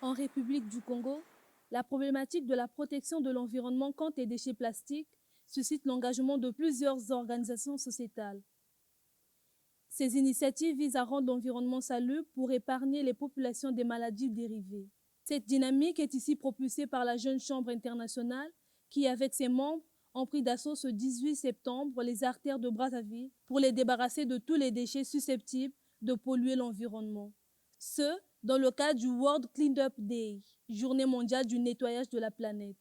En République du Congo, la problématique de la protection de l'environnement contre les déchets plastiques suscite l'engagement de plusieurs organisations sociétales. Ces initiatives visent à rendre l'environnement salubre pour épargner les populations des maladies dérivées. Cette dynamique est ici propulsée par la Jeune Chambre internationale qui, avec ses membres, ont pris d'assaut ce 18 septembre les artères de Brazzaville pour les débarrasser de tous les déchets susceptibles de polluer l'environnement. Ce, dans le cadre du World Cleanup Day, journée mondiale du nettoyage de la planète.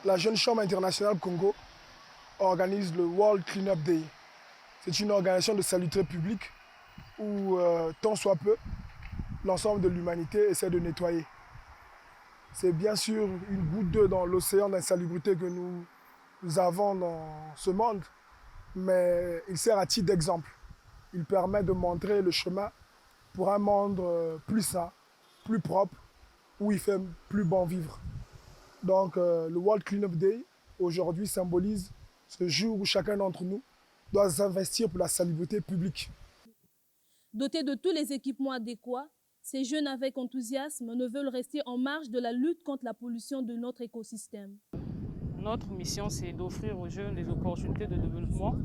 La Jeune Chambre internationale Congo organise le World Cleanup Day. C'est une organisation de salubrité publique où, tant soit peu, l'ensemble de l'humanité essaie de nettoyer. C'est bien sûr une goutte d'eau dans l'océan d'insalubrité que nous avons dans ce monde, mais il sert à titre d'exemple. Il permet de montrer le chemin pour un monde plus sain, plus propre, où il fait plus bon vivre. Donc le World Cleanup Day, aujourd'hui, symbolise ce jour où chacun d'entre nous doit s'investir pour la salubrité publique. Dotés de tous les équipements adéquats, ces jeunes avec enthousiasme ne veulent rester en marge de la lutte contre la pollution de notre écosystème. Notre mission, c'est d'offrir aux jeunes des opportunités de développement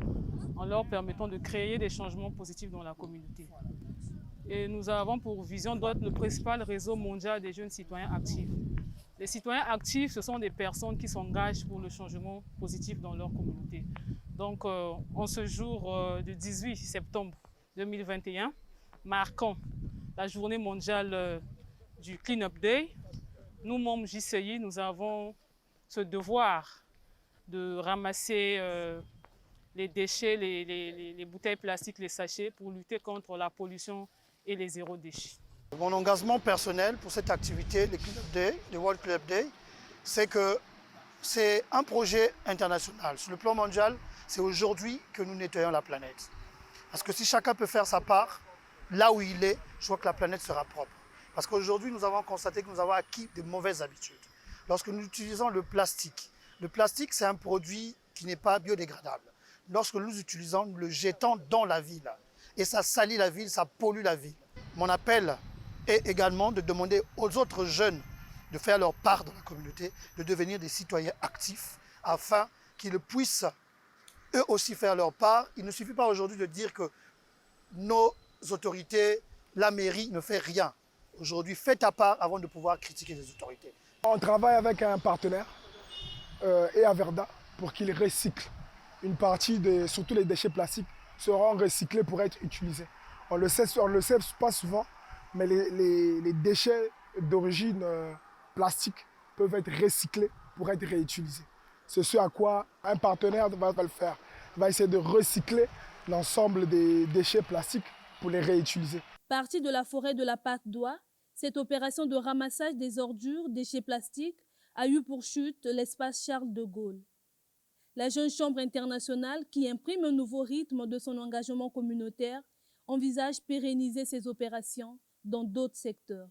en leur permettant de créer des changements positifs dans la communauté. Et nous avons pour vision d'être le principal réseau mondial des jeunes citoyens actifs. Les citoyens actifs, ce sont des personnes qui s'engagent pour le changement positif dans leur communauté. Donc, en ce jour du 18 septembre 2021, marquant la journée mondiale du Cleanup Day, nous, membres JCI, nous avons ce devoir de ramasser les déchets, les bouteilles plastiques, les sachets pour lutter contre la pollution et les zéro déchets. Mon engagement personnel pour cette activité, le Cleanup Day, le World Cleanup Day, c'est que c'est un projet international. Sur le plan mondial, c'est aujourd'hui que nous nettoyons la planète. Parce que si chacun peut faire sa part, là où il est, je vois que la planète sera propre. Parce qu'aujourd'hui, nous avons constaté que nous avons acquis de mauvaises habitudes. Lorsque nous utilisons le plastique, c'est un produit qui n'est pas biodégradable. Lorsque nous utilisons, nous le jetons dans la ville. Et ça salit la ville, ça pollue la ville. Mon appel est également de demander aux autres jeunes de faire leur part dans la communauté, de devenir des citoyens actifs, afin qu'ils puissent eux aussi faire leur part. Il ne suffit pas aujourd'hui de dire que nos autorités, la mairie ne fait rien. Aujourd'hui, fais ta part avant de pouvoir critiquer les autorités. On travaille avec un partenaire, Eaverda, pour qu'il recycle. Une partie, surtout les déchets plastiques, seront recyclés pour être utilisés. On le sait pas souvent, mais les déchets d'origine plastique peuvent être recyclés pour être réutilisés. C'est ce à quoi un partenaire va le faire. Il va essayer de recycler l'ensemble des déchets plastiques pour les réutiliser. Partie de la forêt de la Patte d'Oie, cette opération de ramassage des ordures, déchets plastiques, a eu pour chute l'espace Charles de Gaulle. La Jeune Chambre internationale, qui imprime un nouveau rythme de son engagement communautaire, envisage pérenniser ces opérations dans d'autres secteurs.